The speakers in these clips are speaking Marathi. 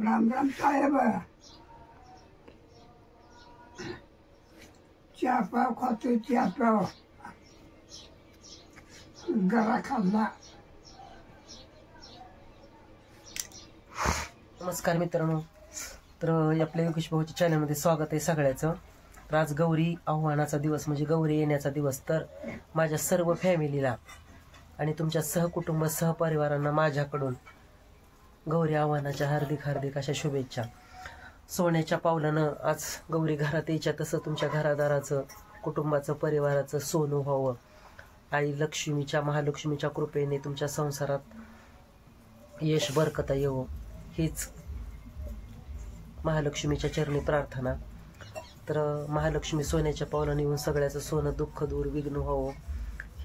राम राम साहेब. चहा पाव खातोय, चहा पाव गरा खाल्ला. नमस्कार मित्रांनो, तर आपल्या योगेश भाऊच्या चॅनलमध्ये स्वागत आहे सगळ्याचं. तर आज गौरी आव्हानाचा दिवस म्हणजे गौरी येण्याचा दिवस. तर माझ्या सर्व फॅमिलीला आणि तुमच्या सहकुटुंब सहपरिवारांना माझ्याकडून गौरी आव्हानाच्या हार्दिक हार्दिक अशा शुभेच्छा. सोन्याच्या पावलानं आज गौरी घरात यायच्या, तसं तुमच्या घरादाराचं कुटुंबाचं परिवाराचं सोनं व्हावं. आई लक्ष्मीच्या महालक्ष्मीच्या कृपेने तुमच्या संसारात यश बरकता येवो हीच महालक्ष्मीच्या चरणी प्रार्थना. तर महालक्ष्मी सोन्याच्या पावलाने येऊन सगळ्याचं सोनं दुःख दूर विघ्न व्हावं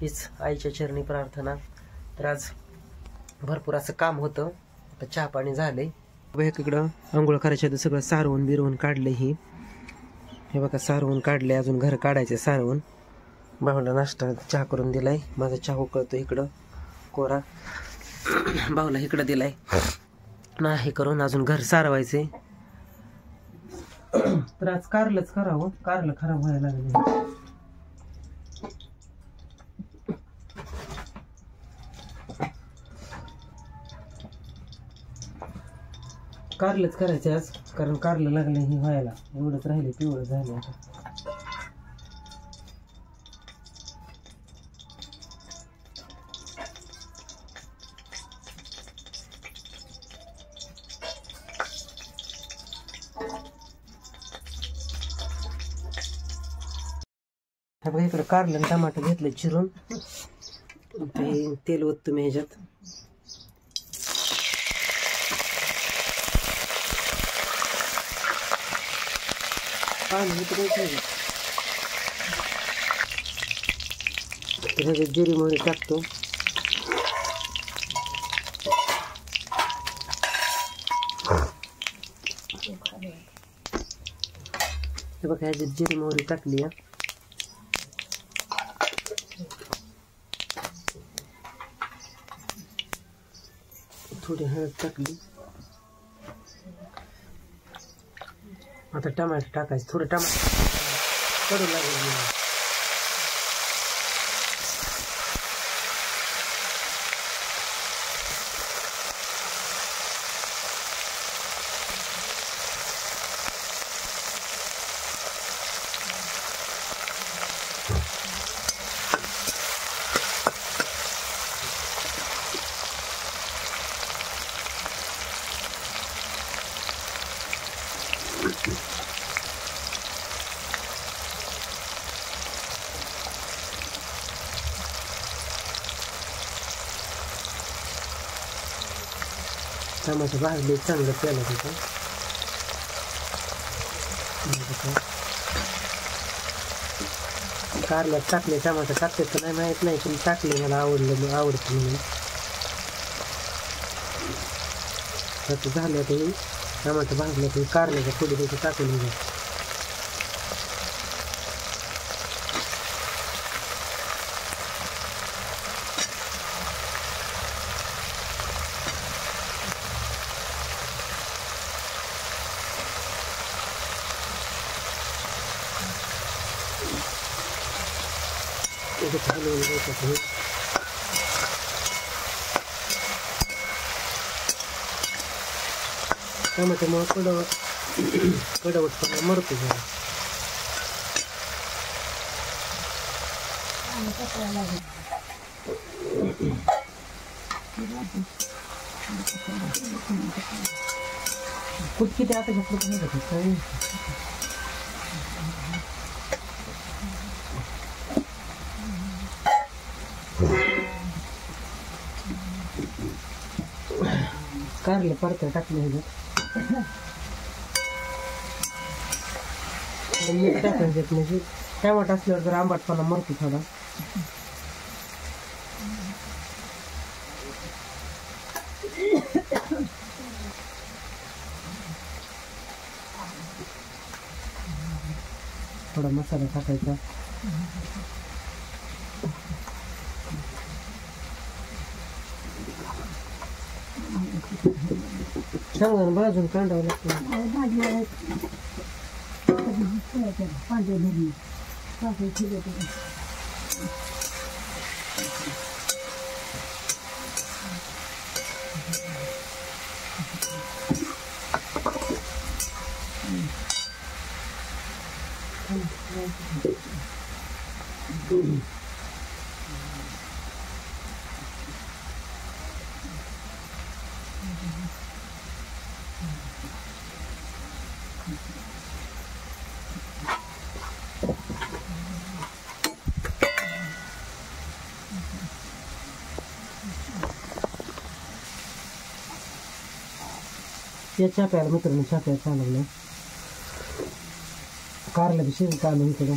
हीच आईच्या चरणी प्रार्थना. तर आज भरपूर असं काम होतं. आता चहा पाणी झालंय. इकडं आंघोळ करायच्या आधी सगळं सारवून बिरवून काढलं. हे बघा सारवून काढले, अजून घर काढायचे सारवून. भाऊला नाश्ता चहा करून दिलाय. माझा चहा उकळतो इकडं कोरा. भाऊला इकडं दिलाय नाही करून, अजून घर सारवायचे. तर आज कारलंच करावं, कारलं खराब व्हायला लागले. कारलंच करायचं आज, कारण कारलं लागलं हे व्हायला. एवढंच राहिले, पिवळं झालं आता. बघा इकडे कारलं आणि टमाटर घेतले चिरून. ते तेल ओततो मी ह्याच्यात. ह्याच्यात जिरी मोहरी टाकतो. हे बघा ह्याच्यात जिरी मोहरी टाकली. थोडी हळद टाकली. आता टमाटर टाकायचं. थोडं टमाटर कडू लागेल. टमाटर भाजले चांगलं तेलात होतं. कारल्यात टाकले टमाटर टाकते तर नाही माहीत नाही, पण टाकले. मला आवडतं म्हणून. आता झालं ते टमाटर भाजलं तर कारल्याच्या थोडी त्याची टाकून घ्या. हलवून घ्यायचं. टमाट्यामुळे कडवटपणा मरतो जरा. खूप किती आता घेतलं नाही. कारले परत टाकले. मीठ टाकायचं म्हणजे टमाटर असल्यावर जर आंबटपणा मरतो थोडा. थोडा मसाला टाकायचा. शेंगदाणा भाजून कांडावं लागतं. भाजी पांढरे भरली साखर ठेवले या चाप्याला मित्रांनो चाप्या चालवलं कारला बी शिजत आलं इकडं.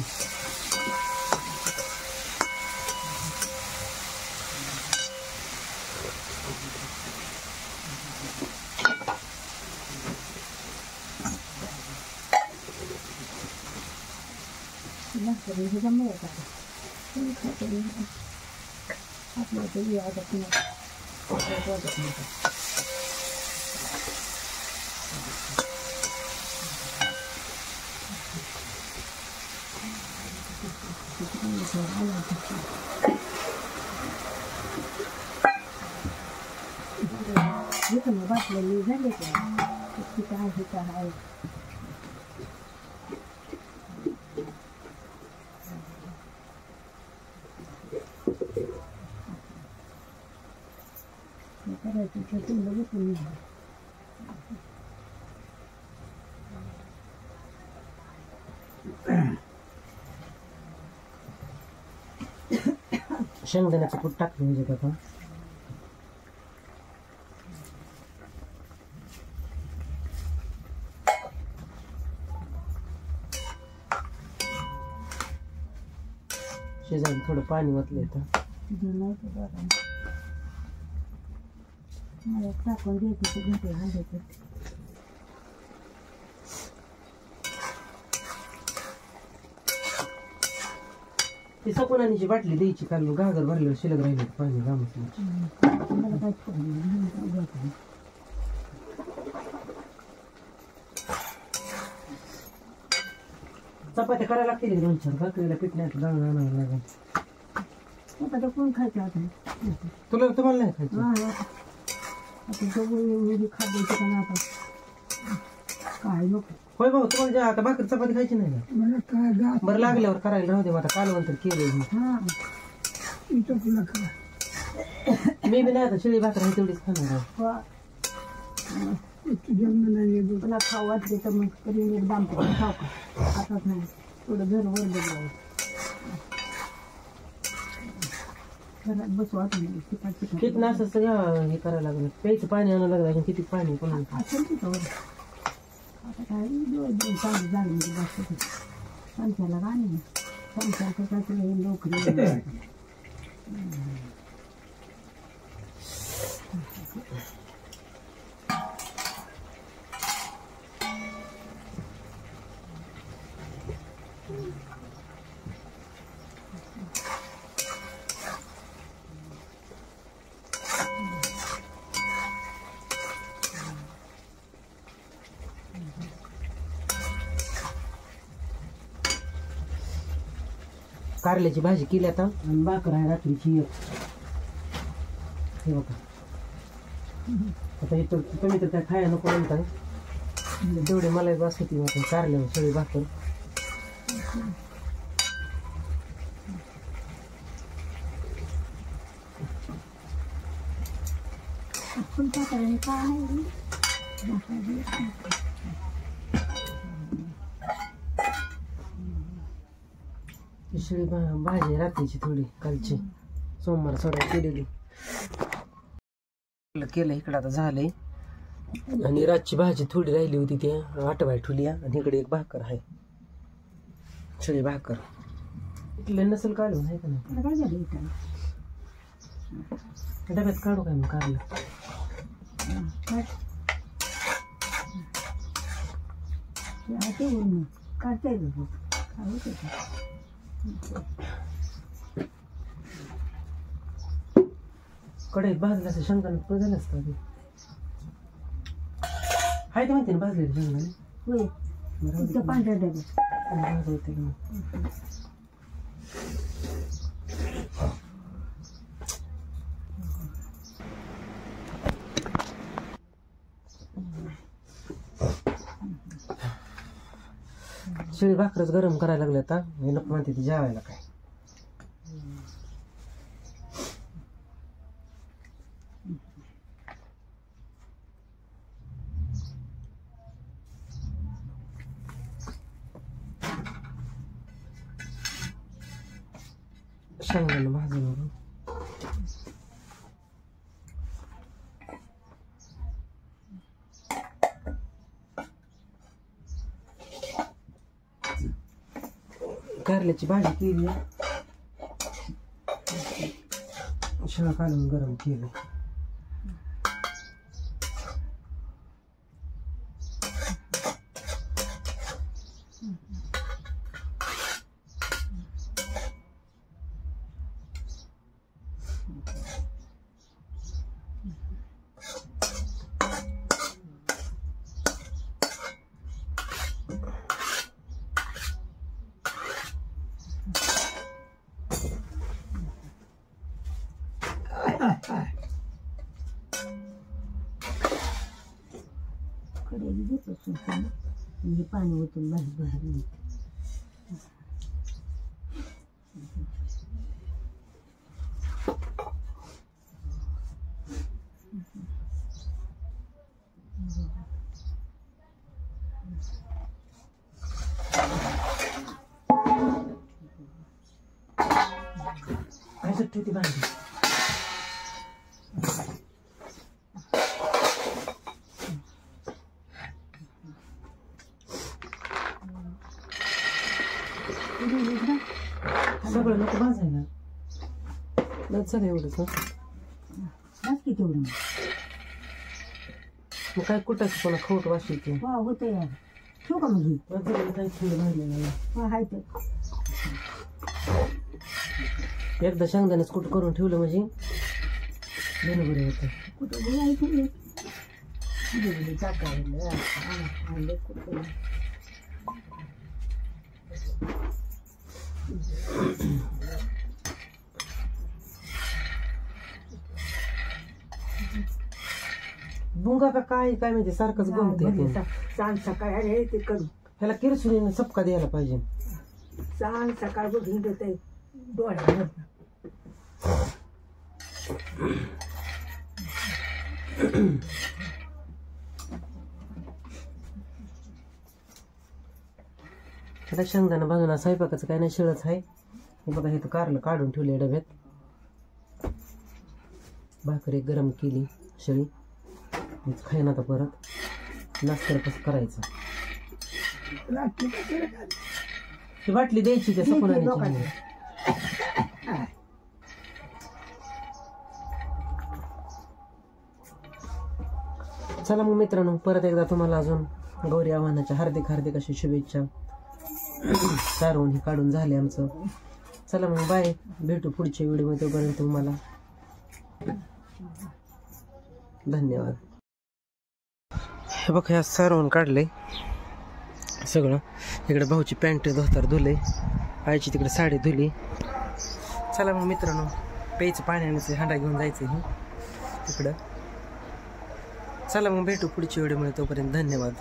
बाटलेली झाले का आहे करायचं तुला बसून शेंगदाण्याचं कूट टाकलं म्हणजे आता शेजारी थोडं पाणी ओतलं आता मला टाकून द्यायचं घंटे घालायचं ती सपनाची बाटली द्यायची कारण घागर भरल्यावर शिल्लक राहिले पाणी गावाचं. मला काय फोन चपात्या करायला लागतील 2-4 भाकरीला पीठ नाही जाळून आणावं लागेल. आता कोण खायचं आता तुम्हाला नाही खायचं. आता सगळं खाद्याचं का ना आता काय नको होय भाऊ तुम्हाला जे आता भाकरी चपाती खायची नाही ना मला काय बरं लागल्यावर करायला राहू दे. आता कालवण तर केलं हा इथं तुला खा मी बी नाही आता शिळी भाकर आहे तेवढीच खाणार आहे. जन्म नाही तुला खाऊ वाटले तर मग तरी नीट दामतो खाऊ का आताच नाही थोडं घर वर बदलावं घरात बसू वाटत नाही चिकाट किती असं सगळं हे करायला लागलं प्यायचं पाणी आणायला लागलं किती पाणी पण असेल तिथं आता काय दोन चांगली झाली म्हणजे जास्त संख्याला गाणी संख्याचं काय नोकरी कारल्याची भाजी केली आता आणि भाकर आहे रात्रीची एक. हे बघा आता इथं तुम्ही तर काय खाया नको म्हणताय तेवढे मला बस होती आता कारल्या सगळी भाकर. शिळी भाजी रात्रीची थोडी कालची सोमवार सोडा केलेली केलं इकडं आता झालंय. आणि रातची भाजी थोडी राहिली होती ते आटवाय ठेवली आणि इकडे एक भाकर आहे शिळी भाकर इथलं नसेल काढून आहे का नाही काय झालं इथं डब्यात काढू काय मग कारलं काढता येईल कढईत भाजलं असं शंकरनं झालं असतं हाय ते म्हणते ना भाजलेली शेंगदाणे. होय त्या पांढऱ्या डब्यात भाजवते की मग. शिळी भाकरच गरम करायला लागले आता. हे नको म्हणते ती जेवायला काय. शेंगदाणे भाजून घेऊ. कारल्याची भाजी केली, शिळा काढून गरम केलं. कडेली देतो सुटून हे पाणी ओतून बाहेर बाहेर निघते. काय ठेवते भांडी. सगळं नको भाजायला. बस झालं एवढंच. बस की तेवढं मग काय कुठायचं कोणा खवट वाशीचे. वा होतं यार. ठेवू का मग ही? काही थोडं राहिलेलं. हा हाय तर एकदा शेंगदाण्याच कुठ करून ठेवलं म्हणजे बरोबर होतं. कुठं बोलायचं टाकायला आणलं कुठं. बुंगा का काय काय म्हणजे सारखंच गमते. सांग सकाळ अरे ते करू ह्याला किरसुनीनं चपका द्यायला पाहिजे. सांग सकाळ बघून देते डोळ्यावर. आता शेंगदाणा भाजून स्वयंपाकाचं काय नाही शिळच आहे. हे बघा हे तर कारलं काढून ठेवले डब्यात. भाकर एक गरम केली शिळी. खाईन आता परत. नाश्त्याला कसं करायचं. ती बाटली द्यायची त्या सपनाची. चला मग मित्रांनो, परत एकदा तुम्हाला अजून गौरी आव्हानाच्या हार्दिक हार्दिक अशी शुभेच्छा. सारवून हे काढून झाले आमचं. चला मग बाय. भेटू पुढच्या व्हिडिओमध्ये. तोपर्यंत तुम्हाला धन्यवाद. हे बघ ह्या सारवून काढले सगळं. इकडे भाऊची पॅन्ट धोतर धुले. आईची तिकडे साडी धुली. चला मग मित्रांनो, प्यायचं पाण्याचं हांडा घेऊन जायचं हे तिकडं. चला मग भेटू पुढच्या व्हिडिओमध्ये. तोपर्यंत धन्यवाद.